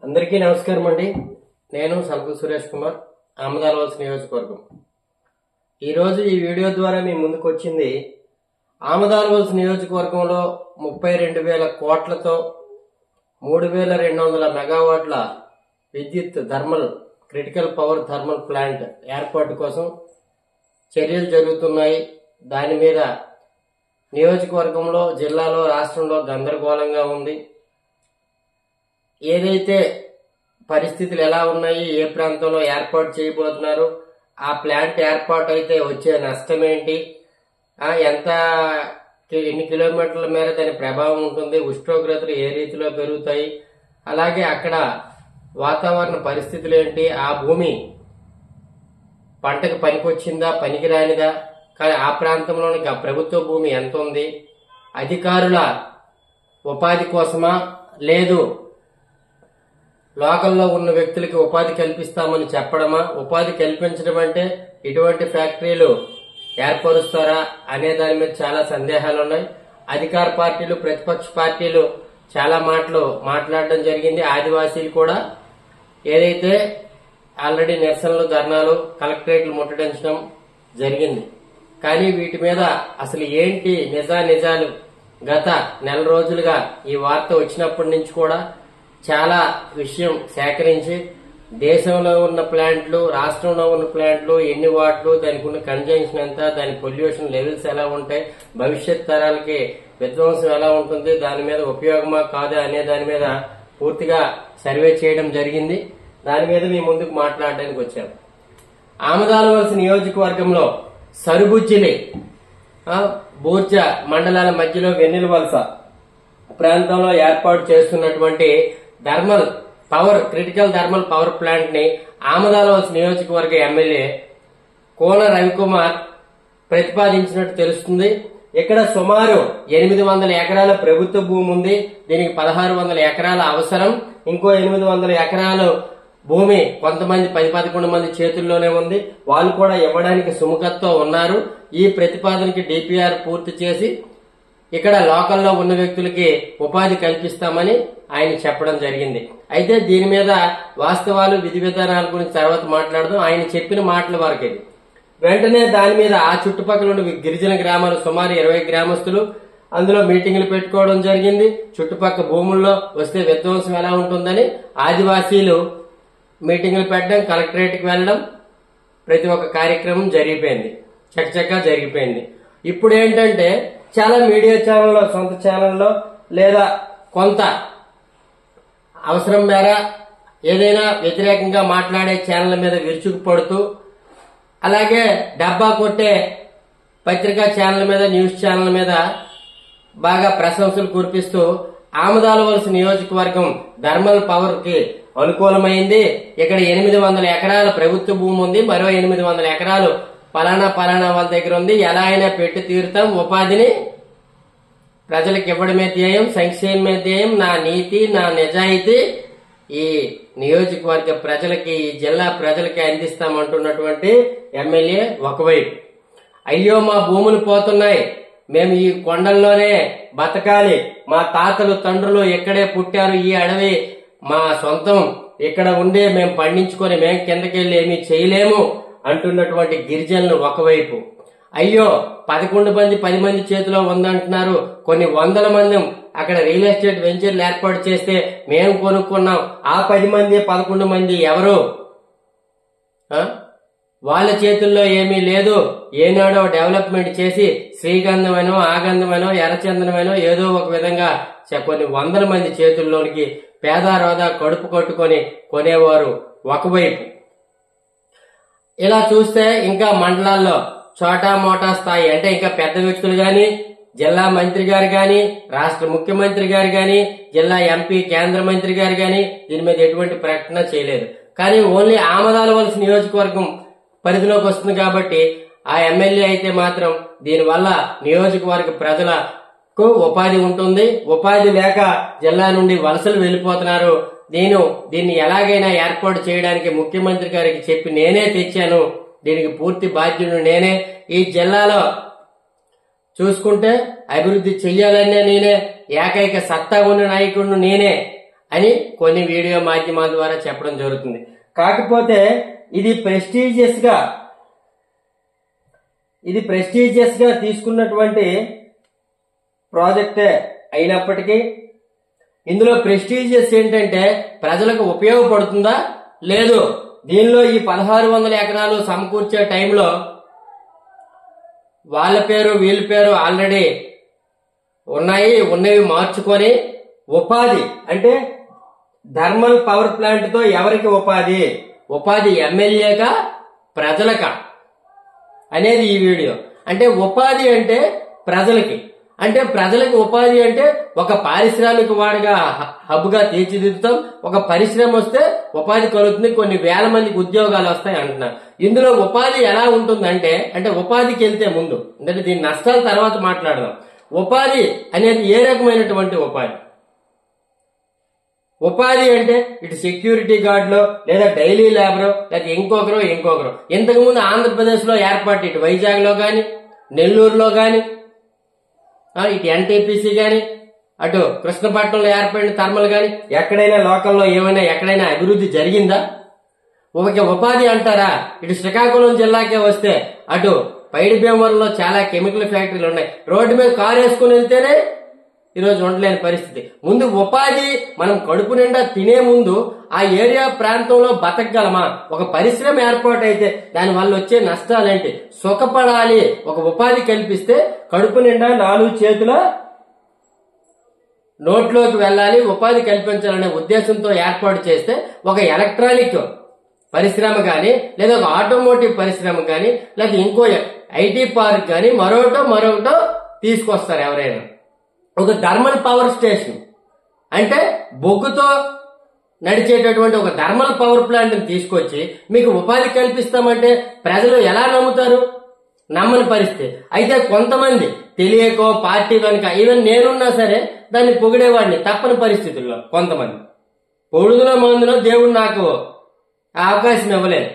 అందరికీ నమస్కారం అండి. నేను సల్కు సురేష్ కుమార్, ఆమదాలవలస నియోజకవర్గం. ఈరోజు ఈ వీడియో ద్వారా మీ ముందుకు వచ్చింది ఆమదాలవలస నియోజకవర్గంలో 32,000 కోట్లతో 3,200 మెగావాట్ల విద్యుత్ క్రిటికల్ పవర్ థర్మల్ ప్లాంట్ ఏర్పాటు కోసం చర్యలు జరుగుతున్నాయి. దాని మీద నియోజకవర్గంలో, జిల్లాలో, రాష్ట్రంలో గందరగోళంగా ఉంది. ఏదైతే పరిస్థితులు ఎలా ఉన్నాయి, ఏ ప్రాంతంలో ఏర్పాటు చేయబోతున్నారు, ఆ ప్లాంట్ ఏర్పాటు అయితే వచ్చే నష్టం ఏంటి, ఎన్ని కిలోమీటర్ల మేర దాని ప్రభావం ఉంటుంది, ఉష్ణోగ్రతలు ఏ రీతిలో పెరుగుతాయి, అలాగే అక్కడ వాతావరణ పరిస్థితులు ఏంటి, ఆ భూమి పంటకు పనికొచ్చిందా పనికిరానిదా, కానీ ఆ ప్రాంతంలోనికి ఆ ప్రభుత్వ భూమి ఎంత ఉంది, అధికారుల ఉపాధి కోసమా లేదు లోకల్లో ఉన్న వ్యక్తులకి ఉపాధి కల్పిస్తామని చెప్పడమా, ఉపాధి కల్పించడం అంటే ఇటువంటి ఫ్యాక్టరీలు ఏర్పరుస్తారా అనే దాని మీద చాలా సందేహాలు ఉన్నాయి. అధికార పార్టీలు, ప్రతిపక్ష పార్టీలు చాలా మాటలు మాట్లాడడం జరిగింది. ఆదివాసీలు కూడా ఏదైతే ఆల్రెడీ నిరసనలు, ధర్నాలు, కలెక్టరేట్లు ముట్టడించడం జరిగింది. కానీ వీటి మీద అసలు ఏంటి నిజాలు గత నెల రోజులుగా ఈ వార్త వచ్చినప్పటి నుంచి కూడా చాలా విషయం సేకరించి దేశంలో ఉన్న ప్లాంట్లు, రాష్ట్రంలో ఉన్న ప్లాంట్లు, ఎన్ని వాట్లు, దానికి ఉన్న కన్జంక్షన్ ఎంత, దాని పొల్యూషన్ లెవెల్స్ ఎలా ఉంటాయి, భవిష్యత్ తరాలకి విధ్వంసం ఎలా ఉంటుంది, దాని మీద ఉపయోగమా కాదా అనే దాని మీద పూర్తిగా సర్వే చేయడం జరిగింది. దాని మీద మీ ముందుకు మాట్లాడడానికి వచ్చాము. ఆమదాలవలస నియోజకవర్గంలో సరుబుజ్జిలి, బూర్జ మండలాల మధ్యలో వెన్నెలవలస ప్రాంతంలో ఏర్పాటు చేస్తున్నటువంటి క్రిటికల్ థర్మల్ పవర్ ప్లాంట్ ని ఆమదాలవలస నియోజకవర్గ ఎమ్మెల్యే కోన రవికుమార్ ప్రతిపాదించినట్టు తెలుస్తుంది. ఇక్కడ సుమారు 800 ఎకరాల ప్రభుత్వ భూమి ఉంది. దీనికి 1600 ఎకరాల అవసరం. ఇంకో 800 ఎకరాలు భూమి కొంతమంది 10-11 మంది చేతుల్లోనే ఉంది. వాళ్ళు కూడా ఇవ్వడానికి సుముఖతతో ఉన్నారు. ఈ ప్రతిపాదనకి డిపిఆర్ పూర్తి చేసి ఇక్కడ లోకల్లో ఉన్న వ్యక్తులకి ఉపాధి కల్పిస్తామని ఆయన చెప్పడం జరిగింది. అయితే దీని మీద వాస్తవాలు, విధి విధానాల గురించి తర్వాత మాట్లాడదాం. ఆయన చెప్పిన మాటల వరకు ఇది. వెంటనే దాని మీద ఆ చుట్టుపక్కల ఉన్న గిరిజన గ్రామాలు సుమారు 20 గ్రామస్తులు అందులో మీటింగులు పెట్టుకోవడం జరిగింది. చుట్టుపక్కల భూముల్లో వస్తే విధ్వంసం ఎలా ఉంటుందని ఆదివాసీలు మీటింగులు పెట్టడం, కలెక్టరేట్కి వెళ్లడం, ప్రతి ఒక్క కార్యక్రమం జరిగిపోయింది, చకచకా జరిగిపోయింది. ఇప్పుడు ఏంటంటే చాలా మీడియా ఛానల్లో, సొంత ఛానల్లో లేదా కొంత అవసరం మేర ఏదైనా వ్యతిరేకంగా మాట్లాడే ఛానళ్ల మీద విరుచుకుపడుతూ, అలాగే డబ్బా కొట్టే పత్రికా ఛానల్ మీద, న్యూస్ ఛానల్ మీద బాగా ప్రశంసలు కురిపిస్తూ ఆమదాలవలస నియోజకవర్గం థర్మల్ పవర్ కి అనుకూలమైంది. ఇక్కడ 800 ఎకరాల ప్రభుత్వ భూమి ఉంది, మరో 800 ఎకరాలు పలానా వాళ్ళ దగ్గర ఉంది. ఎలా అయినా పెట్టి తీరుతాం, ఉపాధిని ప్రజలకు ఇవ్వడమే ధ్యేయం, సంక్షేమమే ధ్యేయం, నా నీతి, నా నిజాయితీ ఈ నియోజకవర్గ ప్రజలకి, ఈ జిల్లా ప్రజలకి అందిస్తామంటున్నటువంటి ఎమ్మెల్యే ఒకవైపు, అయ్యో మా భూములు పోతున్నాయి, మేము ఈ కొండల్లోనే బతకాలి, మా తాతలు తండ్రులు ఇక్కడే పుట్టారు, ఈ అడవి మా సొంతం, ఇక్కడ ఉండే మేము పండించుకొని మేము కిందకెళ్లి ఏమీ చేయలేము అంటున్నటువంటి గిరిజనులు ఒకవైపు, అయ్యో 11 మంది 10 మంది చేతిలో ఉందంటున్నారు, కొన్ని 100 మంది అక్కడ రియల్ ఎస్టేట్ వెంచర్లు ఏర్పాటు చేస్తే మేము కొనుక్కున్నాం, ఆ 10 మంది 11 మంది ఎవరు, వాళ్ళ చేతుల్లో ఏమీ లేదు, ఏనాడో డెవలప్మెంట్ చేసి శ్రీగంధమైనో, ఆగంధమైనో, ఎర్రచందనమైనో ఏదో ఒక విధంగా కొన్ని 100 మంది చేతుల్లోనికి పేదారోదా కడుపు కట్టుకొని కొనేవారు ఒకవైపు. ఇలా చూస్తే ఇంకా మండలాల్లో చోటా మోటా స్థాయి అంటే ఇంకా పెద్ద వ్యక్తులు గాని, జిల్లా మంత్రి గారు గాని, రాష్ట్ర ముఖ్యమంత్రి గారు గాని, జిల్లా ఎంపీ, కేంద్ర మంత్రి గారు గాని దీని మీద ఎటువంటి ప్రకటన చేయలేదు. కానీ ఓన్లీ ఆమదాలవలస నియోజకవర్గం పరిధిలోకి వస్తుంది కాబట్టి ఆ ఎమ్మెల్యే అయితే మాత్రం దీనివల్ల నియోజకవర్గ ప్రజలకు ఉపాధి ఉంటుంది, ఉపాధి లేక జిల్లా నుండి వలసలు వెళ్లిపోతున్నారు, దీన్ని ఎలాగైనా ఏర్పాటు చేయడానికి ముఖ్యమంత్రి గారికి చెప్పి నేనే తెచ్చాను, దీనికి పూర్తి బాధ్యుడు నేనే, ఈ జిల్లాలో చూసుకుంటే అభివృద్ధి చెయ్యాలనే నేనే, ఏకైక సత్తా ఉన్న నాయకుడు నేనే అని కొన్ని వీడియో మాధ్యమాల ద్వారా చెప్పడం జరుగుతుంది. కాకపోతే ఇది ప్రెస్టీజియస్ గా తీసుకున్నటువంటి ప్రాజెక్టే అయినప్పటికీ ఇందులో ప్రెస్టీజియస్ ఏంటంటే ప్రజలకు ఉపయోగపడుతుందా లేదు, దీనిలో ఈ 1600 ఎకరాలు సమకూర్చే టైంలో వాళ్ళ పేరు వీళ్ళ పేరు ఆల్రెడీ ఉన్నవి మార్చుకొని ఉపాధి అంటే థర్మల్ పవర్ ప్లాంట్ తో ఎవరికి ఉపాధి ఎమ్మెల్యేగా ప్రజలకా అనేది ఈ వీడియో. అంటే ఉపాధి అంటే ప్రజలకి, అంటే ప్రజలకు ఉపాధి అంటే ఒక పారిశ్రామిక వాడిగా హబ్ గా తీర్చిదిద్దుతాం. ఒక పరిశ్రమ వస్తే ఉపాధి కలుగుతుంది, కొన్ని వేల మందికి ఉద్యోగాలు వస్తాయి అంటున్నారు. ఇందులో ఉపాధి ఎలా ఉంటుందంటే, అంటే ఉపాధికి వెళ్తే ముందు అంటే దీని నష్టాల తర్వాత మాట్లాడదాం. ఉపాధి అనేది ఏ రకమైనటువంటి ఉపాధి అంటే ఇటు సెక్యూరిటీ గార్డులో లేదా డైలీ లేబరో లేదా ఇంకొకరు ఇంతకుముందు ఆంధ్రప్రదేశ్ లో ఏర్పాటు ఇటు వైజాగ్ లో గాని నెల్లూరులో గాని ఇటు ఎన్టీపీసీ గాని అటు కృష్ణపట్నంలో ఏర్పడిన థర్మల్ గాని ఎక్కడైనా లోకల్లో ఎక్కడైనా అభివృద్ధి జరిగిందా? ఉపాధి అంటారా? ఇటు శ్రీకాకుళం జిల్లాకే వస్తే అటు పైడి భీమవరంలో చాలా కెమికల్ ఫ్యాక్టరీలు ఉన్నాయి. రోడ్డు మీద కారు వేసుకుని వెళ్తేనే ఈరోజు ఉండలేని పరిస్థితి. ముందు ఉపాధి మనం కడుపు నిండా తినే ముందు ఆ ఏరియా ప్రాంతంలో బతకగలమా? ఒక పరిశ్రమ ఏర్పాటు అయితే దానివల్ల వచ్చే నష్టాలేంటి? సుఖపడాలి, ఒక ఉపాధి కల్పిస్తే కడుపు నిండా 4 చేతుల నోట్లోకి వెళ్ళాలి, ఉపాధి కల్పించాలనే ఉద్దేశంతో ఏర్పాటు చేస్తే ఒక ఎలక్ట్రానిక్ పరిశ్రమ గాని లేదా ఒక ఆటోమోటివ్ పరిశ్రమ గాని లేదా ఇంకో ఐటీ పార్క్ గాని మరొకటో తీసుకొస్తారు ఎవరైనా. ఒక థర్మల్ పవర్ స్టేషన్ అంటే బొగ్గుతో నడిచేటటువంటి ఒక థర్మల్ పవర్ ప్లాంట్ తీసుకొచ్చి మీకు ఉపాధి కల్పిస్తామంటే ప్రజలు ఎలా నమ్ముతారు? నమ్మని పరిస్థితి. అయితే కొంతమంది తెలియకో పార్టీ కనుక ఈవెన్ నేనున్నా సరే దాన్ని పొగిడేవాడిని తప్పని పరిస్థితుల్లో. కొంతమంది పొడుగులో మందులో దేవుడు నాకు అవకాశం ఇవ్వలేదు,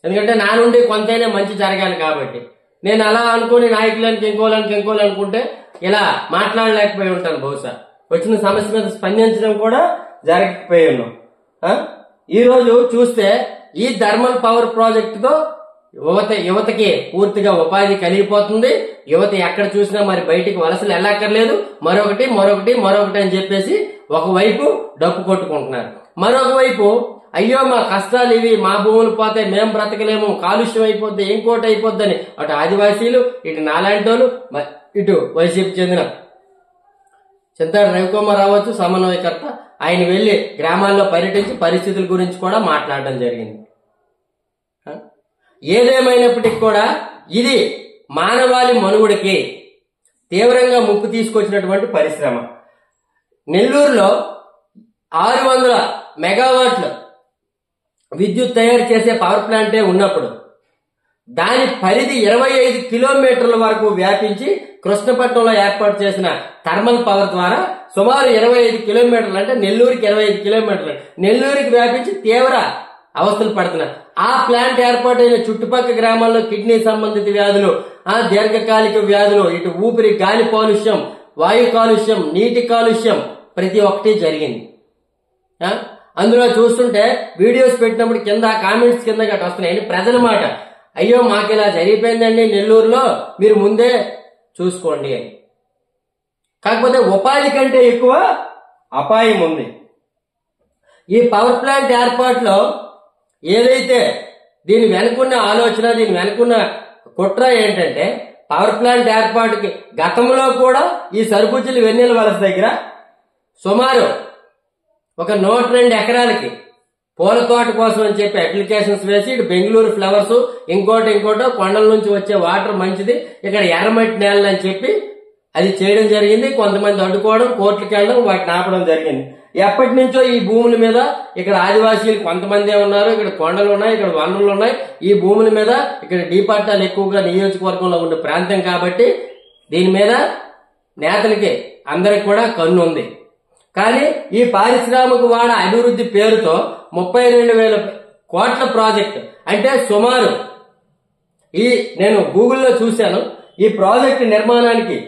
ఎందుకంటే నా నుండి కొంతైనా మంచి జరగాలి కాబట్టి. నేను అలా అనుకుని నాయకులకి ఇంకోలనుకుంటే ఇలా మాట్లాడలేకపోయి ఉంటాను. బహుశా వచ్చిన సమస్య మీద స్పందించడం కూడా జరగకపోయి ఉన్నాం. ఈ రోజు చూస్తే ఈ థర్మల్ పవర్ ప్రాజెక్ట్ తో యువతకి పూర్తిగా ఉపాధి కలిగిపోతుంది. యువత ఎక్కడ చూసినా మరి బయటికి వలసలు వెళ్ళక్కర్లేదు. మరొకటి అని చెప్పేసి ఒకవైపు డప్పు కొట్టుకుంటున్నారు, మరొక వైపు అయ్యో మా కష్టాలు ఇవి, మా భూములు పోతే మేం బ్రతకలేము, కాలుష్యం అయిపోద్ది, ఇంకోటి అయిపోద్దని అటు ఆదివాసీలు ఇటు నాలాంటి వాళ్ళు ఇటు వైసీపీ చెందిన చింతాడు రవికుమార్ రావచ్చు సమన్వయకర్త, ఆయన వెళ్లి గ్రామాల్లో పర్యటించి పరిస్థితుల గురించి కూడా మాట్లాడడం జరిగింది. ఏదేమైనప్పటికీ కూడా ఇది మానవాళి మనుగడకి తీవ్రంగా ముప్పు తీసుకొచ్చినటువంటి పరిశ్రమ. నెల్లూరులో 600 మెగావాట్ల విద్యుత్ తయారు చేసే పవర్ ప్లాంటే ఉన్నప్పుడు దాని పరిధి 25 కిలోమీటర్ల వరకు వ్యాపించి కృష్ణపట్నంలో ఏర్పాటు చేసిన థర్మల్ పవర్ ద్వారా సుమారు 25 కిలోమీటర్లు అంటే నెల్లూరుకి 25 కిలోమీటర్లు నెల్లూరుకి వ్యాపించి తీవ్ర అవస్థలు పడుతున్నారు. ఆ ప్లాంట్ ఏర్పాటైన చుట్టుపక్కల గ్రామాల్లో కిడ్నీ సంబంధిత వ్యాధులు, దీర్ఘకాలిక వ్యాధులు, ఇటు ఊపిరి గాలి కాలుష్యం, వాయు కాలుష్యం, నీటి కాలుష్యం ప్రతి ఒక్కటి జరిగింది. అందులో చూస్తుంటే వీడియోస్ పెట్టినప్పుడు కింద కామెంట్స్ కింద గట్రా వస్తున్నాయి ప్రజల మాట, అయ్యో మాకు ఇలా జరిగిపోయిందండి నెల్లూరులో, మీరు ముందే చూసుకోండి అని. కాకపోతే ఉపాధి కంటే ఎక్కువ అపాయం ఉంది. ఈ పవర్ ప్లాంట్ ఏర్పాటులో ఏదైతే దీని వెనుకున్న ఆలోచన, దీని వెనుకున్న కుట్ర ఏంటంటే పవర్ ప్లాంట్ ఏర్పాటుకి గతంలో కూడా ఈ సరుకుచ్చులు వెన్నెల వలస దగ్గర సుమారు ఒక 102 ఎకరాలకి పూల తోట కోసం అని చెప్పి అప్లికేషన్స్ వేసి ఇటు బెంగళూరు ఫ్లవర్స్ ఇంకోటో కొండల నుంచి వచ్చే వాటర్ మంచిది, ఇక్కడ ఎర్రమట్టి నేలలు అని చెప్పి అది చేయడం జరిగింది. కొంతమంది అడ్డుకోవడం, కోర్టుకి వెళ్ళడం, వాటిని ఆపడం జరిగింది. ఎప్పటి నుంచో ఈ భూముల మీద ఇక్కడ ఆదివాసీలు కొంతమందే ఉన్నారు, ఇక్కడ కొండలు ఉన్నాయి, ఇక్కడ వనరులు ఉన్నాయి. ఈ భూముల మీద ఇక్కడ డీపట్టాలు ఎక్కువగా నియోజకవర్గంలో ఉండే ప్రాంతం కాబట్టి దీని మీద నేతలకి అందరికి కూడా కన్ను ఉంది. కానీ ఈ పారిశ్రామిక వాడ అభివృద్ధి పేరుతో 32,000 కోట్ల ప్రాజెక్ట్ అంటే సుమారు నేను గూగుల్లో చూశాను, ఈ ప్రాజెక్టు నిర్మాణానికి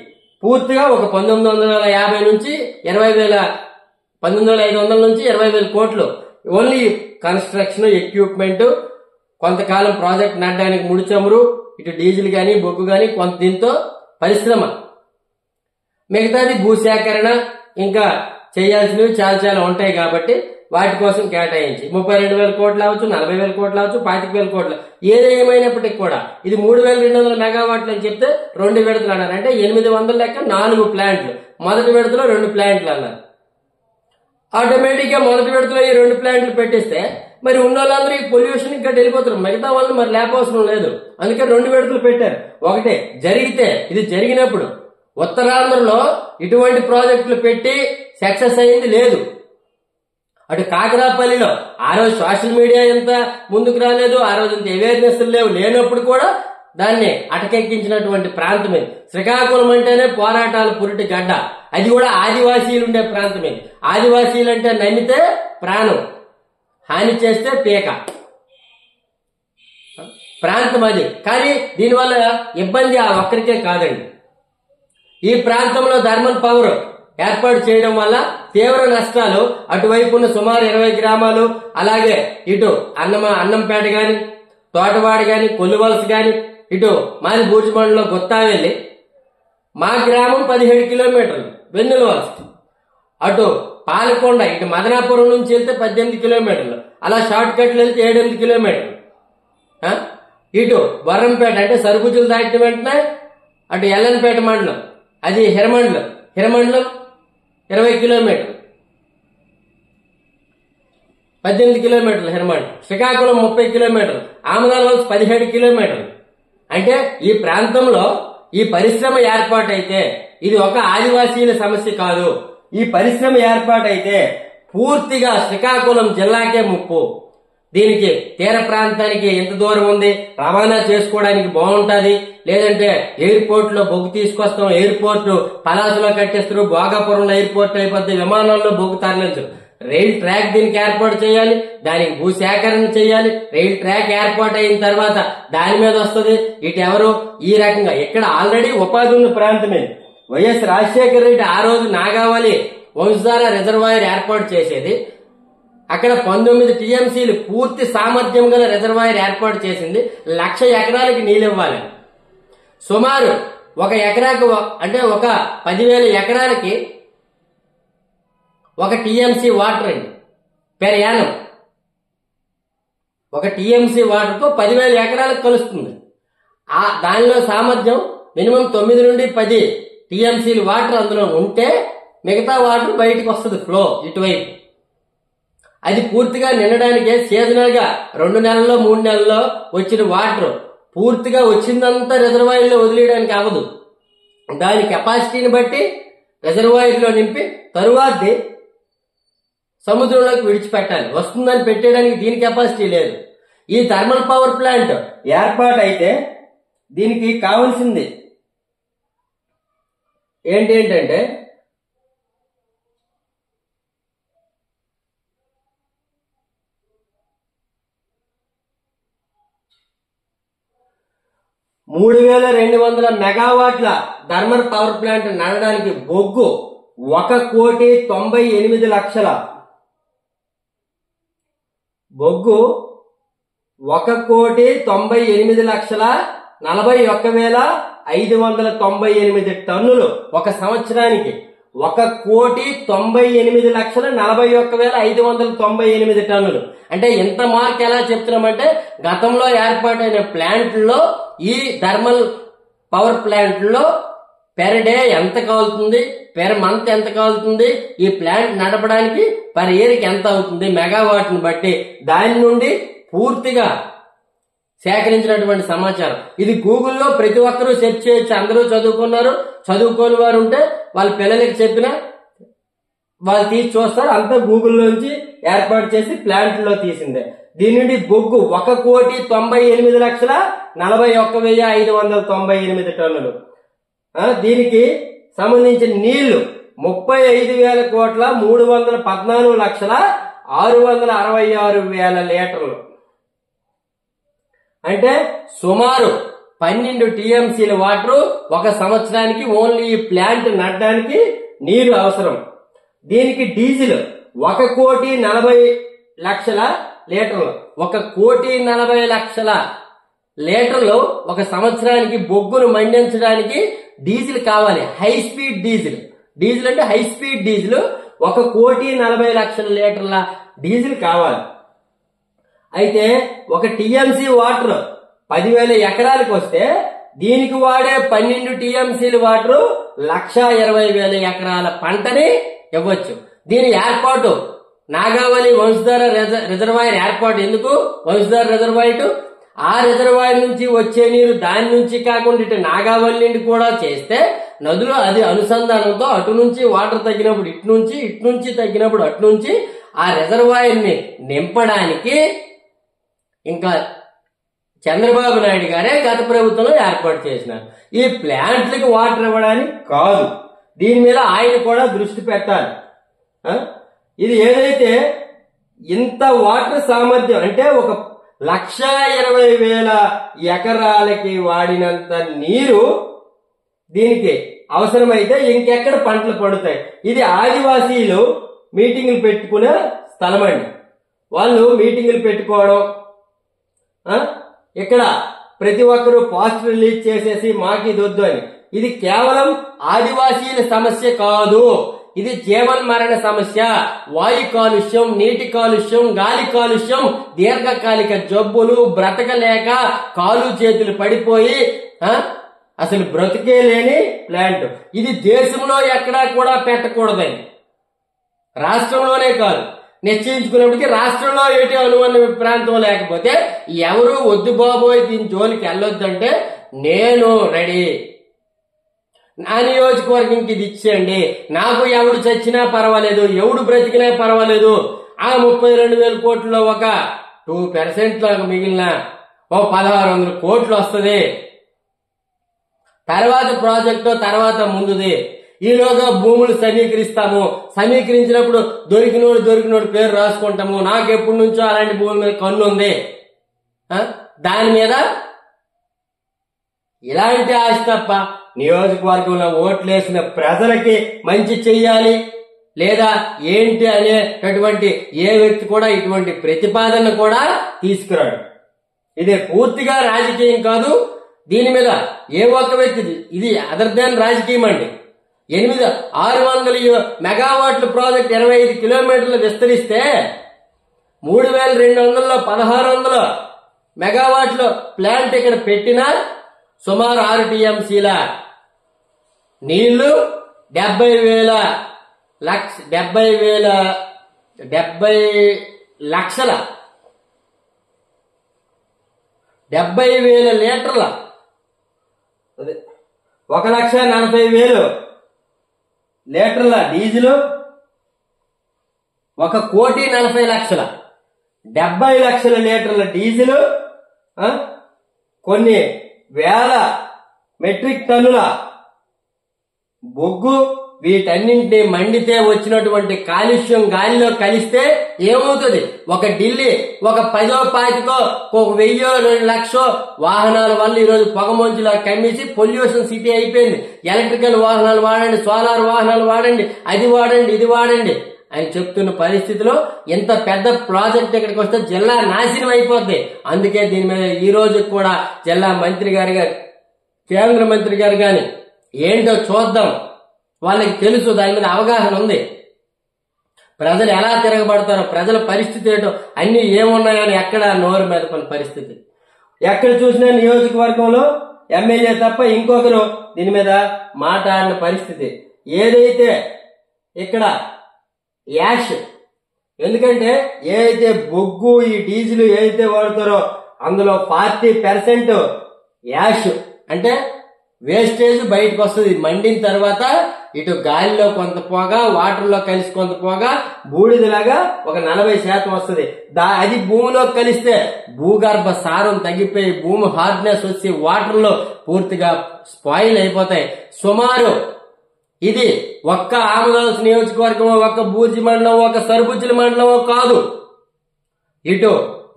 పూర్తిగా ఒక 1950 నుంచి 20,000 19,500 నుంచి 20,000 కోట్లు ఓన్లీ కన్స్ట్రక్షన్, ఎక్విప్మెంట్, కొంతకాలం ప్రాజెక్ట్ నడడానికి ముడి చమురు, ఇటు డీజిల్ గాని బొగ్గు గాని కొంత దీంతో పరిశ్రమ, మిగతాది భూసేకరణ ఇంకా చేయాల్సినవి చాలా చాలా ఉంటాయి కాబట్టి వాటి కోసం కేటాయించి 32,000 కోట్లు అవచ్చు, 40,000 కోట్లు అవచ్చు, 25,000 కోట్లు ఏదేమైనప్పటికీ కూడా ఇది 3,200 మెగావాట్లు అని చెప్తే 2 విడతలు అన్నారు. అంటే 800 లెక్క 4 ప్లాంట్లు, మొదటి విడతలో 2 ప్లాంట్లు అన్నారు. ఆటోమేటిక్ గా మొదటి విడతలో ఈ 2 ప్లాంట్లు పెట్టిస్తే మరి ఉన్న వాళ్ళందరూ ఈ పొల్యూషన్ ఇంకా వెళ్ళిపోతారు, మిగతా వాళ్ళు మరి లేపవసరం లేదు. అందుకే 2 విడతలు పెట్టారు. ఒకటే జరిగితే ఇది జరిగినప్పుడు ఉత్తరాంధ్రలో ఇటువంటి ప్రాజెక్టులు పెట్టి సక్సెస్ అయింది లేదు. అటు కాకరాపల్లిలో ఆ రోజు సోషల్ మీడియా ఎంత ముందుకు రాలేదు, ఆ రోజు ఇంత అవేర్నెస్ లేనప్పుడు కూడా దాన్ని అటకెక్కించినటువంటి ప్రాంతం ఇది. శ్రీకాకుళం అంటేనే పోరాటాలు పురిటి గడ్డ, అది కూడా ఆదివాసీలు ఉండే ప్రాంతం ఇది. ఆదివాసీలు అంటే నమ్మితే ప్రాణం, హాని చేస్తే పీక ప్రాంతం అది. కానీ దీనివల్ల ఇబ్బంది ఆ ఒక్కరికే కాదండి. ఈ ప్రాంతంలో థర్మల్ పవర్ ఏర్పాటు చేయడం వల్ల తీవ్ర నష్టాలు అటువైపు ఉన్న సుమారు 20 గ్రామాలు, అలాగే ఇటు అన్నంపేట గాని, తోటవాడ గాని, కొల్లువలస గాని, ఇటు మాది బూచిమండలో గుత్తావెల్లి, మా గ్రామం 17 కిలోమీటర్లు వెన్నెల వలస, అటు పాలకొండ ఇటు మదనాపురం నుంచి వెళ్తే 18 కిలోమీటర్లు, అలా షార్ట్ కట్లు వెళ్తే 7-8 కిలోమీటర్లు, ఇటు వరంపేట అంటే సరుకుజులు దాటిన వెంటనే అటు ఎల్లనపేట మండలం, అది హిరమండలం 20 కిలోమీటర్లు, 18 కిలోమీటర్లు హిరమండలం. శ్రీకాకుళం 30 కిలోమీటర్లు, ఆమదాల వలస 17 కిలోమీటర్లు. అంటే ఈ ప్రాంతంలో ఈ పరిశ్రమ ఏర్పాటైతే ఇది ఒక ఆదివాసీల సమస్య కాదు. ఈ పరిశ్రమ ఏర్పాటైతే పూర్తిగా శ్రీకాకుళం జిల్లాకే ముప్పు. దీనికి తీర ప్రాంతానికి ఎంత దూరం ఉంది, రవాణా చేసుకోవడానికి బాగుంటది. లేదంటే ఎయిర్పోర్ట్ లో బొగ్గు తీసుకొస్తాం, ఎయిర్పోర్ట్ పలాసలో కట్టేస్తారు, భోగాపురంలో ఎయిర్పోర్ట్ అయిపోద్ది, విమానాల్లో బొగ్గు తరలించరు. రైల్ ట్రాక్ దీనికి ఏర్పాటు చేయాలి, దానికి భూసేకరణ చేయాలి. రైల్ ట్రాక్ ఏర్పాటు అయిన తర్వాత దాని మీద వస్తుంది. ఇటు ఎవరు ఈ రకంగా ఇక్కడ ఆల్రెడీ ఉపాధి ఉన్న ప్రాంతమే. వైఎస్ రాజశేఖర రెడ్డి ఆ రోజు నాగావళి వంశధార రిజర్వాయర్ ఏర్పాటు చేసేది. అక్కడ 19 టీఎంసీలు పూర్తి సామర్థ్యం గల రిజర్వాయర్ ఏర్పాటు చేసింది. 1,00,000 ఎకరాలకి నీళ్ళు ఇవ్వాలి. సుమారు ఒక ఎకరాకు అంటే ఒక 10,000 ఎకరాలకి 1 టీఎంసీ వాటర్ అండి పెర్ యానం. 1 టీఎంసీ వాటర్ తో 10,000 ఎకరాలకు కలుస్తుంది. దానిలో సామర్థ్యం మినిమం 9 నుండి 10 టీఎంసీలు వాటర్ అందులో ఉంటే మిగతా వాటర్ బయటకు వస్తుంది ఫ్లో ఇటువైపు. అది పూర్తిగా నిండడానికే సీజనల్ గా 2 నెలల్లో 3 నెలల్లో వచ్చిన వాటర్ పూర్తిగా వచ్చిందంతా రిజర్వాయర్ లో వదిలేయడానికి అవ్వదు. దాని కెపాసిటీని బట్టి రిజర్వాయర్ లో నింపి తరువాతది సముద్రంలోకి విడిచిపెట్టాలి. వస్తుందని పెట్టేయడానికి దీని కెపాసిటీ లేదు. ఈ థర్మల్ పవర్ ప్లాంట్ ఏర్పాటు అయితే దీనికి కావాల్సింది ఏంటంటే 3,200 మెగావాట్ల థర్మల్ పవర్ ప్లాంట్ నడవడానికి బొగ్గు 1,98,00,000 బొగ్గు 1,98,41,598 టన్నులు ఒక సంవత్సరానికి. 1,98,41,598 టన్నులు. అంటే ఇంత మార్క్ ఎలా చెప్తున్నామంటే గతంలో ఏర్పాటైన ప్లాంట్లో ఈ థర్మల్ పవర్ ప్లాంట్లో పెర్ డే ఎంత కాలుతుంది, పెర్ మంత్ ఎంత కాలుతుంది, ఈ ప్లాంట్ నడపడానికి పర్ ఇయర్ కి ఎంత అవుతుంది మెగావాట్ ని బట్టి దాని నుండి పూర్తిగా సేకరించినటువంటి సమాచారం. ఇది గూగుల్లో ప్రతి ఒక్కరూ సెర్చ్ చేయొచ్చు. అందరూ చదువుకున్నారు, చదువుకోని వారు ఉంటే వాళ్ళ పిల్లలకి చెప్పినా వాళ్ళు తీసి చూస్తారు. అంతా గూగుల్లోంచి ఏర్పాటు చేసి ప్లాంట్ లో తీసిందే. దీని నుండి బొగ్గు 1,98,41,598 టన్నులు. దీనికి సంబంధించిన నీళ్లు 35,314,666,000 లీటర్లు. అంటే సుమారు 12 టీఎంసీల వాటర్ ఒక సంవత్సరానికి ఓన్లీ ఈ ప్లాంట్ నడడానికి నీరు అవసరం. దీనికి డీజిల్ 1,40,00,000 లీటర్లు. 1,40,00,000 లీటర్లు ఒక సంవత్సరానికి బొగ్గును మండించడానికి డీజిల్ కావాలి. High speed diesel. డీజిల్ అంటే హై స్పీడ్ డీజిల్ 1,40,00,000 లీటర్ల డీజిల్ కావాలి. అయితే ఒక టీఎంసీ వాటర్ 10,000 ఎకరాలకు వస్తే దీనికి వాడే 12 టీఎంసీల వాటర్ 1,20,000 ఎకరాల పంటని ఇవ్వచ్చు. దీని ఏర్పాటు నాగావళి వంశధార రిజర్వాయర్ ఏర్పాటు. ఎందుకు వంశధార రిజర్వాయర్? ఆ రిజర్వాయర్ నుంచి వచ్చే నీరు దాని నుంచి కాకుండా ఇటు నాగావళి నుండి కూడా చేస్తే నదులు అది అనుసంధానంతో అటు నుంచి వాటర్ తగ్గినప్పుడు ఇటు నుంచి తగ్గినప్పుడు అటు నుంచి ఆ రిజర్వాయర్ ని నింపడానికి ఇంకా చంద్రబాబు నాయుడు గారే గత ప్రభుత్వంలో ఏర్పాటు చేసినారు. ఈ ప్లాంట్లకు వాటర్ ఇవ్వడానికి కాదు. దీని మీద ఆయన కూడా దృష్టి పెట్టాలి. ఇది ఏదైతే ఇంత వాటర్ సామర్థ్యం అంటే 1,20,000 ఎకరాలకి వాడినంత నీరు దీనికి అవసరమైతే ఇంకెక్కడ పంటలు పడుతాయి. ఇది ఆదివాసీలు మీటింగులు పెట్టుకునే స్థలం అండి. వాళ్ళు మీటింగులు పెట్టుకోవడం, ఇక్కడ ప్రతి ఒక్కరూ పోస్టర్ రిలీజ్ చేసేసి మాకు ఇది వద్దు అని. ఇది కేవలం ఆదివాసీల సమస్య కాదు. ఇది జీవన్ మరణ సమస్య. వాయు కాలుష్యం, నీటి కాలుష్యం, గాలి కాలుష్యం, దీర్ఘకాలిక జబ్బులు, బ్రతకలేక కాలు చేతులు పడిపోయి అసలు బ్రతికే లేని ప్లాంట్. ఇది దేశంలో ఎక్కడా కూడా పెట్టకూడదని రాష్ట్రంలోనే కాదు నిశ్చయించుకున్నప్పటికీ రాష్ట్రంలో ఏటి అనువన్న ప్రాంతం లేకపోతే ఎవరు వద్దు బాబోయ్ దీని జోలికి వెళ్ళొద్దంటే నేను రెడీ. నా నియోజకవర్గంకి ఇది ఇచ్చేయండి. నాకు ఎవడు చచ్చినా పర్వాలేదు, ఎవడు బ్రతికినా పర్వాలేదు. ఆ 32,000 కోట్లలో ఒక 2% మిగిలిన 1,600 కోట్లు వస్తుంది. తర్వాత ప్రాజెక్టు తర్వాత ముందుది. ఈలోగా భూములు సమీకరిస్తాము. సమీకరించినప్పుడు దొరికినోడు పేరు రాసుకుంటాము. నాకు ఎప్పటి నుంచో అలాంటి భూముల మీద కన్ను ఉంది. దాని మీద ఇలాంటి ఆశ తప్ప నియోజకవర్గంలో ఓట్లేసిన ప్రజలకి మంచి చెయ్యాలి లేదా ఏంటి అనేటటువంటి ఏ వ్యక్తి కూడా ఇటువంటి ప్రతిపాదన కూడా తీసుకురాడు. ఇది పూర్తిగా రాజకీయం కాదు. దీని మీద ఏ ఒక్క వ్యక్తి ఇది అదర్ దాన్ రాజకీయం అండి. 600 మెగావాట్ల ప్రాజెక్ట్ 25 కిలోమీటర్లు విస్తరిస్తే 3,200లో 1,600 మెగావాట్ల ప్లాంట్ ఇక్కడ పెట్టినా సుమారు 6 టీఎంసీల నీళ్లు 70,000 లీటర్ల 1,40,000 లీటర్ల డీజిల్ 1,40,00,000 70 లక్షల లీటర్ల డీజిల్ కొన్ని వేల మెట్రిక్ టన్నుల బొగ్గు వీటన్నింటినీ మండితే వచ్చినటువంటి కాలుష్యం గాలిలో కలిస్తే ఏమవుతుంది? ఒక ఢిల్లీ ఒక 10,000-25,000 ఒక 1,000-2,00,000 వాహనాల వల్ల ఈరోజు పొగమంచులా కమ్మేసి పొల్యూషన్ సిటీ అయిపోయింది. ఎలక్ట్రికల్ వాహనాలు వాడండి, సోలార్ వాహనాలు వాడండి, అది వాడండి, ఇది వాడండి అని చెప్తున్న పరిస్థితిలో ఇంత పెద్ద ప్రాజెక్ట్ ఇక్కడికి వస్తే జిల్లా నాశనం అయిపోద్ది. అందుకే దీని మీద ఈ రోజు కూడా జిల్లా మంత్రి గారు కేంద్ర మంత్రి గారు గాని ఏంటో చూద్దాం. వాళ్ళకి తెలుసు, దాని మీద అవగాహన ఉంది. ప్రజలు ఎలా తిరగబడతారో, ప్రజల పరిస్థితి ఏంటో అన్ని ఏమున్నాయని ఎక్కడ నోరు మీద కొన్ని పరిస్థితి. ఎక్కడ చూసినా నియోజకవర్గంలో ఎమ్మెల్యే తప్ప ఇంకొకరు దీని మీద మాట్లాడిన పరిస్థితి. ఏదైతే ఇక్కడ యాష్, ఎందుకంటే ఏదైతే బొగ్గు ఈ డీజిల్ ఏదైతే వాడతారో అందులో 40% యాష్ అంటే వేస్టేజ్ బయటకు వస్తుంది. మండిన తర్వాత ఇటు గాలిలో కొంత పోగా, వాటర్ లో కలిసి కొంత పోగా, బూడిదలాగా ఒక 40% వస్తుంది. అది భూమిలో కలిస్తే భూగర్భ సారం తగ్గిపోయి భూమి హార్డ్నెస్ వచ్చి వాటర్ లో పూర్తిగా స్పాయిల్ అయిపోతాయి. సుమారు ఇది ఒక్క ఆమదాస్ నియోజకవర్గమో, ఒక్క బూర్జి మండలం, ఒక సరుబుజ్జిల మండలమో కాదు. ఇటు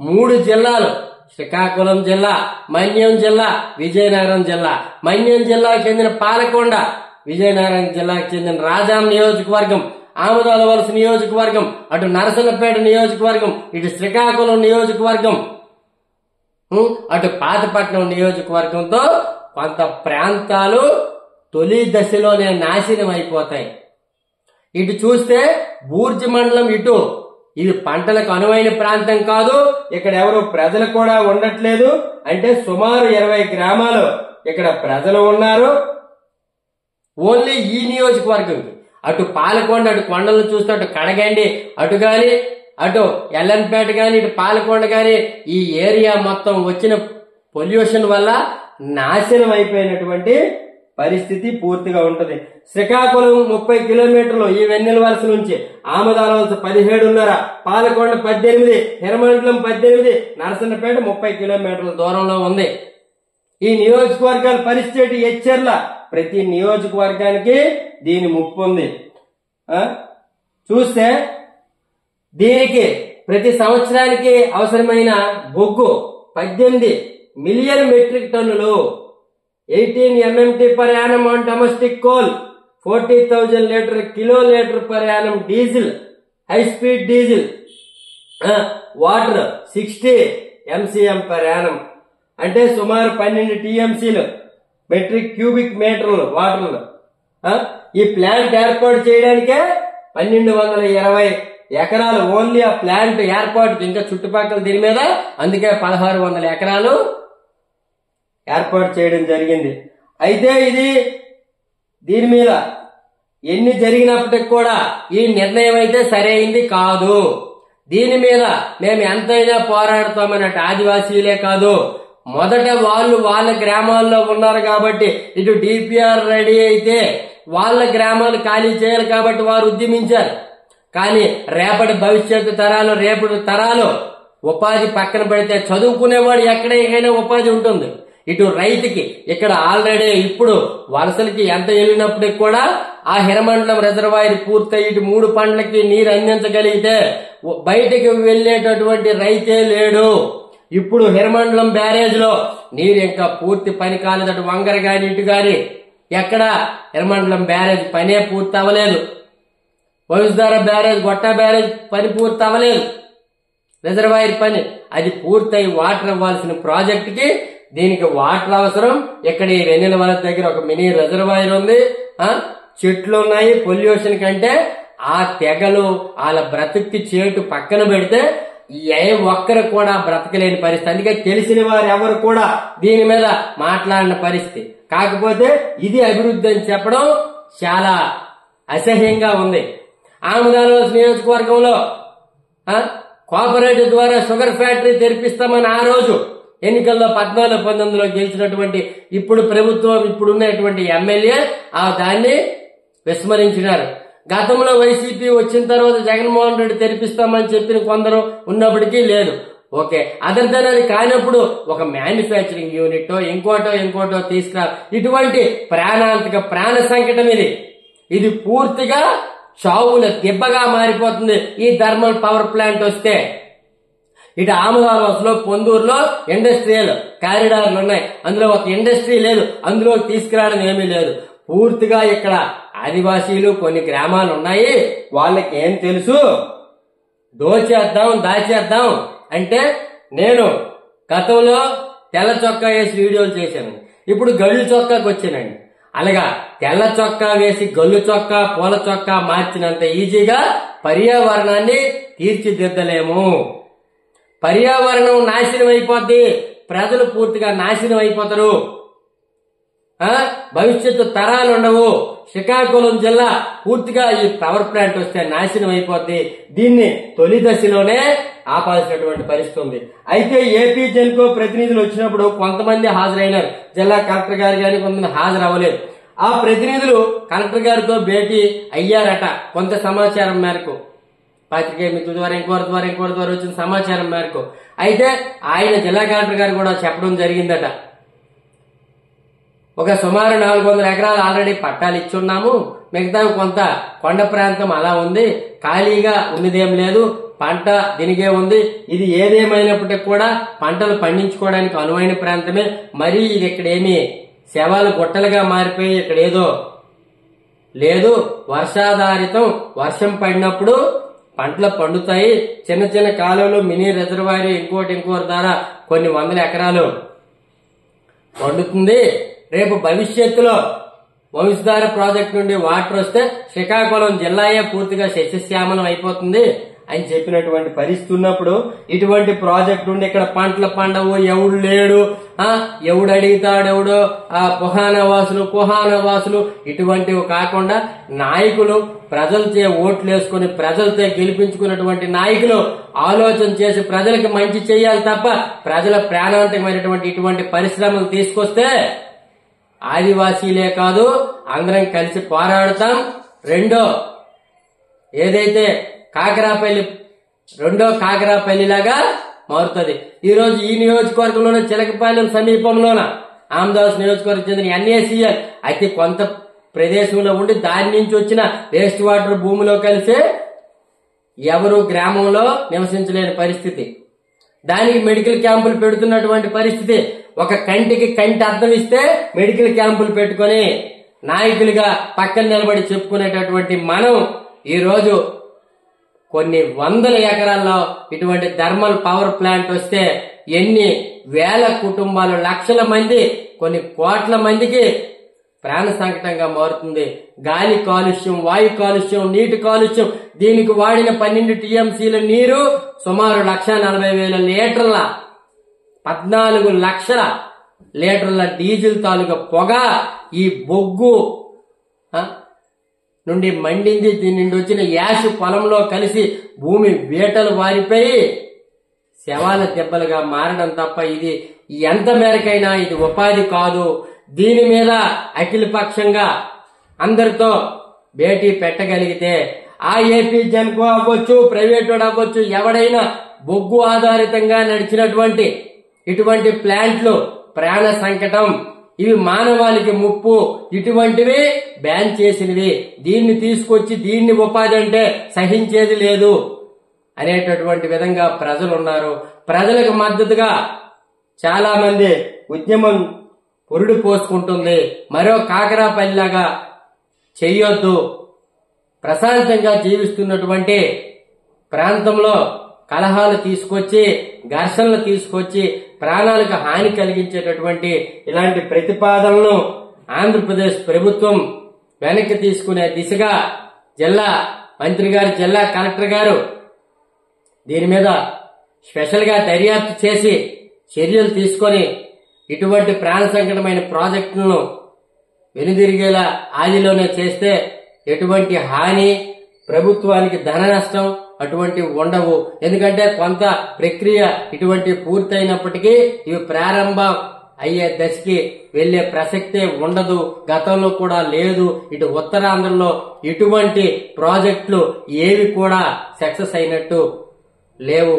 3 జిల్లాలు, శ్రీకాకుళం జిల్లా, మన్యం జిల్లా, విజయనగరం జిల్లా. మన్యం జిల్లాకు చెందిన పాలకొండ, విజయనగరం జిల్లాకు చెందిన రాజాం నియోజకవర్గం, ఆమదాల వలస నియోజకవర్గం, అటు నరసన్నపేట నియోజకవర్గం, ఇటు శ్రీకాకుళం నియోజకవర్గం, అటు పాతపట్నం నియోజకవర్గంతో కొంత ప్రాంతాలు తొలి దశలోనే నాశనం అయిపోతాయి. ఇటు చూస్తే బూర్జి మండలం ఇటు ఇది పంటలకు అనువైన ప్రాంతం కాదు. ఇక్కడ ఎవరు ప్రజలు కూడా ఉండట్లేదు. అంటే సుమారు 20 గ్రామాలు ఇక్కడ ప్రజలు ఉన్నారు. ఓన్లీ ఈ నియోజకవర్గంకి అటు పాలకొండ, అటు కొండలు చూస్తే అటు కడగండి అటు గాని, అటు ఎల్లన్పేట గాని, ఇటు పాలకొండ గాని ఈ ఏరియా మొత్తం వచ్చిన పొల్యూషన్ వల్ల నాశనం అయిపోయినటువంటి పరిస్థితి పూర్తిగా ఉంటది. శ్రీకాకుళం 30 కిలోమీటర్లు ఈ వెన్నెల వలస నుంచి, ఆమదాల వలస 17.5, పాలకొండ 18, హిరమండలం 18, నరసన్నపేట 30 కిలోమీటర్ల దూరంలో ఉంది. ఈ నియోజకవర్గాల పరిస్థితి ఎచ్చర్ల ప్రతి నియోజకవర్గానికి దీని ముప్పు ఉంది. చూస్తే దీనికి ప్రతి సంవత్సరానికి అవసరమైన బొగ్గు 18 మిలియన్ మెట్రిక్ టన్నులు, 18 MMT per annum on domestic coal, 40,000 కిలోలీటర్ per annum diesel, high speed diesel, water 60 MCM per annum అంటే సుమారు 12 TMCలు మెట్రిక్ క్యూబిక్ మీటర్లు వాటర్లు. ఈ ప్లాంట్ ఏర్పాటు చేయడానికే 1220 ఎకరాలు ఓన్లీ ఆ ప్లాంట్ ఏర్పాటు, ఇంకా చుట్టుపక్కల దీని మీద అందుకే 1600 ఎకరాలు ఏర్పాటు చేయడం జరిగింది. అయితే ఇది దీని మీద ఎన్ని జరిగినప్పటికి కూడా ఈ నిర్ణయం అయితే సరైంది కాదు. దీని మీద మేము ఎంతైనా పోరాడతామన్నట్టు ఆదివాసీలే కాదు, మొదట వాళ్ళు వాళ్ళ గ్రామాల్లో ఉన్నారు కాబట్టి ఇటు డిపిఆర్ రెడీ అయితే వాళ్ళ గ్రామాలు ఖాళీ చేయాలి కాబట్టి వారు ఉద్యమించారు. కానీ రేపటి భవిష్యత్తు తరాలు, రేపటి తరాలు ఉపాధి పక్కన పెడితే చదువుకునేవాడు ఎక్కడైనా ఉపాధి ఉంటుంది. ఇటు రైతుకి ఇక్కడ ఆల్రెడీ ఇప్పుడు వలసలకి ఎంత వెళ్ళినప్పటికి కూడా ఆ హిరమండలం రిజర్వాయర్ పూర్తయి ఇటు 3 పంటలకి నీరు అందించగలిగితే బయటకు వెళ్లేటటువంటి రైతే లేడు. ఇప్పుడు హిరమండలం బ్యారేజ్ లో నీరు ఇంకా పూర్తి పని కాలేదు. అటు వంగర గాని ఇటు గాని ఎక్కడ హిరమండలం బ్యారేజ్ పనే పూర్తి అవ్వలేదు. వంశధార బ్యారేజ్, గొట్ట బ్యారేజ్ పని పూర్తి అవ్వలేదు. రిజర్వాయర్ పని అది పూర్తయి వాటర్ ఇవ్వాల్సిన ప్రాజెక్టుకి దీనికి వాటర్ అవసరం. ఇక్కడ ఈ వెన్నెల వలస దగ్గర ఒక మినీ రిజర్వాయర్ ఉంది, చెట్లు ఉన్నాయి. పొల్యూషన్ కంటే ఆ తెగలు వాళ్ళ బ్రతుక్కి చేటు పక్కన పెడితే ఏ ఒక్కరు కూడా బ్రతకలేని పరిస్థితి. అందుకే తెలిసిన వారు ఎవరు కూడా దీని మీద మాట్లాడిన పరిస్థితి. కాకపోతే ఇది అభివృద్ధి అని చెప్పడం చాలా అసహ్యంగా ఉంది. ఆమదాల వలస నియోజకవర్గంలో కోఆపరేటివ్ ద్వారా షుగర్ ఫ్యాక్టరీ తెరిపిస్తామని ఆ రోజు ఎన్నికల్లో 14-19లో గెలిచినటువంటి ఇప్పుడు ప్రభుత్వం ఇప్పుడున్నటువంటి ఎమ్మెల్యే దాన్ని విస్మరించినారు. గతంలో వైసీపీ వచ్చిన తర్వాత జగన్మోహన్ రెడ్డి తెరిపిస్తామని చెప్పిన కొందరు ఉన్నప్పటికీ లేదు. ఓకే, అదంతా కానప్పుడు ఒక మ్యానుఫ్యాక్చరింగ్ యూనిట్ ఇంకోటో తీసుకురా. ఇటువంటి ప్రాణాంతక ప్రాణ సంకటం ఇది పూర్తిగా చావుల దెబ్బగా మారిపోతుంది ఈ థర్మల్ పవర్ ప్లాంట్ వస్తే. ఇటు ఆమదాల వలసలో పొందూరులో ఇండస్ట్రియల్ కారిడార్లు ఉన్నాయి, అందులో ఒక ఇండస్ట్రీ లేదు, అందులో తీసుకురావడం ఏమీ లేదు. పూర్తిగా ఇక్కడ ఆదివాసీలు కొన్ని గ్రామాలు ఉన్నాయి, వాళ్ళకి ఏం తెలుసు, దాచేద్దాం అంటే. నేను గతంలో తెల్ల చొక్కా వేసి వీడియోలు చేశాను, ఇప్పుడు గళ్ళు చొక్కాకి వచ్చానండి. అలాగా తెల్ల చొక్కా వేసి గల్లు చొక్కా, పూల చొక్కా మార్చినంత ఈజీగా పర్యావరణాన్ని తీర్చిదిద్దలేము. పర్యావరణం నాశనం అయిపోద్ది, ప్రజలు పూర్తిగా నాశనం అయిపోతారు, భవిష్యత్తు తరాలు ఉండవు. శ్రీకాకుళం జిల్లా పూర్తిగా ఈ పవర్ ప్లాంట్ వస్తే నాశనం అయిపోద్ది. దీన్ని తొలి దశలోనే ఆపాల్సినటువంటి పరిస్థితి ఉంది. అయితే ఏపీ జెన్కో ప్రతినిధులు వచ్చినప్పుడు కొంతమంది హాజరైనారు, జిల్లా కలెక్టర్ గారు కానీ కొంతమంది హాజరు అవ్వలేదు. ఆ ప్రతినిధులు కలెక్టర్ గారితో భేటీ అయ్యారట. కొంత సమాచారం మేరకు, పాత్రికేయ మిత్రుల ద్వారా ఇంకోరి ద్వారా వచ్చిన సమాచారం మేరకు. అయితే ఆయన జిల్లా కలెక్టర్ గారు కూడా చెప్పడం జరిగిందట, ఒక సుమారు 400 ఎకరాలు ఆల్రెడీ పట్టాలు ఇచ్చున్నాము, మిగతా కొంత కొండ ప్రాంతం అలా ఉంది, ఖాళీగా ఉన్నదేం లేదు, పంట దినిగే ఉంది. ఇది ఏదేమైనప్పటికీ కూడా పంటలు పండించుకోవడానికి అనువైన ప్రాంతమే. మరి ఇది ఇక్కడ ఏమి శవాలు గుట్టలుగా మారిపోయి ఇక్కడ ఏదో లేదు, వర్షాధారితం, వర్షం పడినప్పుడు పంటలు పండుతాయి, చిన్న చిన్న కాలువలు, మినీ రిజర్వాయర్, ఇంకోటి ద్వారా కొన్ని వందల ఎకరాలు పండుతుంది. రేపు భవిష్యత్తులో వంశధార ప్రాజెక్టు నుండి వాటర్ వస్తే శ్రీకాకుళం జిల్లాయే పూర్తిగా సస్యశ్యామలం అయిపోతుంది అని చెప్పినటువంటి పరిస్థితి ఉన్నప్పుడు ఇటువంటి ప్రాజెక్టు నుండి ఇక్కడ పంటలు పండవు, ఎవడు లేడు, ఎవడు అడిగితాడెవడో, కుహానవాసులు ఇటువంటివి కాకుండా నాయకులు ప్రజలచే ఓట్లు వేసుకుని ప్రజలతో గెలిపించుకున్నటువంటి నాయకులు ఆలోచన చేసి ప్రజలకు మంచి చేయాలి తప్ప ప్రజల ప్రాణాంతకమైనటువంటి ఇటువంటి పరిశ్రమలు తీసుకొస్తే ఆదివాసీలే కాదు అందరం కలిసి పోరాడతాం. రెండో ఏదైతే కాకరాపల్లి రెండో కాకరాపల్లిలాగా మారుతుంది. ఈ రోజు ఈ నియోజకవర్గంలోనే చిలకపాలెం సమీపంలోన ఆమదాస్ నియోజకవర్గం చెందిన ఎన్ఏసీఎల్ అయితే కొంత ప్రదేశంలో ఉండి దాని నుంచి వచ్చిన వేస్ట్ వాటర్ భూమిలో కలిసే ఎవరు గ్రామంలో నివసించలేని పరిస్థితి. దానికి మెడికల్ క్యాంపులు పెడుతున్నటువంటి పరిస్థితి. ఒక కంటికి కంటి అద్దం ఇస్తే మెడికల్ క్యాంపులు పెట్టుకుని నాయకులుగా పక్కన నిలబడి చెప్పుకునేటటువంటి మనం ఈ రోజు కొన్ని వందల ఎకరాల్లో ఇటువంటి థర్మల్ పవర్ ప్లాంట్ వస్తే ఎన్ని వేల కుటుంబాలు, లక్షల మంది, కొన్ని కోట్ల మందికి ప్రాణ సంకటంగా మారుతుంది. గాలి కాలుష్యం, వాయు కాలుష్యం, నీటి కాలుష్యం, దీనికి వాడిన 12 టీఎంసీల నీరు సుమారు 1,40,000 లీటర్ల 14 లక్షల లీటర్ల డీజిల్ తాలూకా పొగ ఈ బొగ్గు నుండి మండింది. దీని నుండి వచ్చిన యాష్ పొలంలో కలిసి భూమి వేటలు వారిపోయి శవాల దెబ్బలుగా మారడం తప్ప ఇది ఎంత మేరకైనా ఇది ఉపాధి కాదు. దీని మీద అఖిలపక్షంగా అందరితో భేటీ పెట్టగలిగితే ఆ ఏపీ జన్కో అవ్వచ్చు, ప్రైవేట్ అవ్వచ్చు, ఎవడైనా బొగ్గు ఆధారితంగా నడిచినటువంటి ఇటువంటి ప్లాంట్లు ప్రాణ సంకటం, ఇవి మానవాళికి ముప్పు, ఇటువంటివి బ్యాన్ చేసినవి. దీన్ని తీసుకొచ్చి దీన్ని ఉపాధి అంటే సహించేది లేదు అనేటటువంటి విధంగా ప్రజలు ఉన్నారు. ప్రజలకు మద్దతుగా చాలా మంది ఉద్యమం పురుడు పోసుకుంటుంది. మరో కాకరాపల్లిలాగా చెయ్యొద్దు. ప్రశాంతంగా జీవిస్తున్నటువంటి ప్రాంతంలో కలహాలు తీసుకొచ్చి, ఘర్షణలు తీసుకొచ్చి ప్రాణాలకు హాని కలిగించేటటువంటి ఇలాంటి ప్రతిపాదనలను ఆంధ్రప్రదేశ్ ప్రభుత్వం వెనక్కి తీసుకునే దిశగా జిల్లా మంత్రి గారు, జిల్లా కలెక్టర్ గారు దీని మీద స్పెషల్ గా దర్యాప్తు చేసి చర్యలు తీసుకొని ఇటువంటి ప్రాణ సంకటమైన ప్రాజెక్టులను వెనుదిరిగేలా ఆదిలోనే చేస్తే ఎటువంటి హాని, ప్రభుత్వానికి ధన నష్టం అటువంటి ఉండవు. ఎందుకంటే కొంత ప్రక్రియ ఇటువంటి పూర్తయినప్పటికీ ఇవి ప్రారంభం అయ్యే దశకి వెళ్లే ప్రసక్తే ఉండదు, గతంలో కూడా లేదు. ఇటు ఉత్తరాంధ్రలో ఇటువంటి ప్రాజెక్టులు ఏవి కూడా సక్సెస్ అయినట్టు లేవు.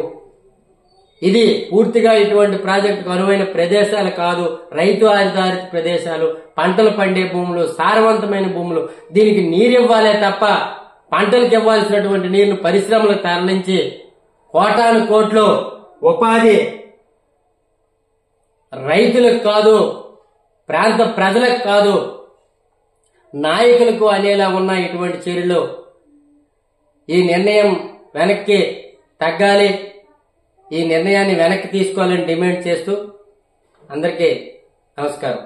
ఇది పూర్తిగా ఇటువంటి ప్రాజెక్టుకు అనువైన ప్రదేశాలు కాదు, రైతు ఆధారిత ప్రదేశాలు, పంటలు పండే భూములు, సారవంతమైన భూములు. దీనికి నీరు ఇవ్వాలే తప్ప పంటలకు ఇవ్వాల్సినటువంటి నీరును పరిశ్రమలకు తరలించి కోటాను కోట్లు ఉపాధి రైతులకు కాదు, ప్రాంత ప్రజలకు కాదు, నాయకులకు అనేలా ఉన్న ఇటువంటి చర్యలు ఈ నిర్ణయం వెనక్కి తగ్గాలి. ఈ నిర్ణయాన్ని వెనక్కి తీసుకోవాలని డిమాండ్ చేస్తూ అందరికీ నమస్కారం.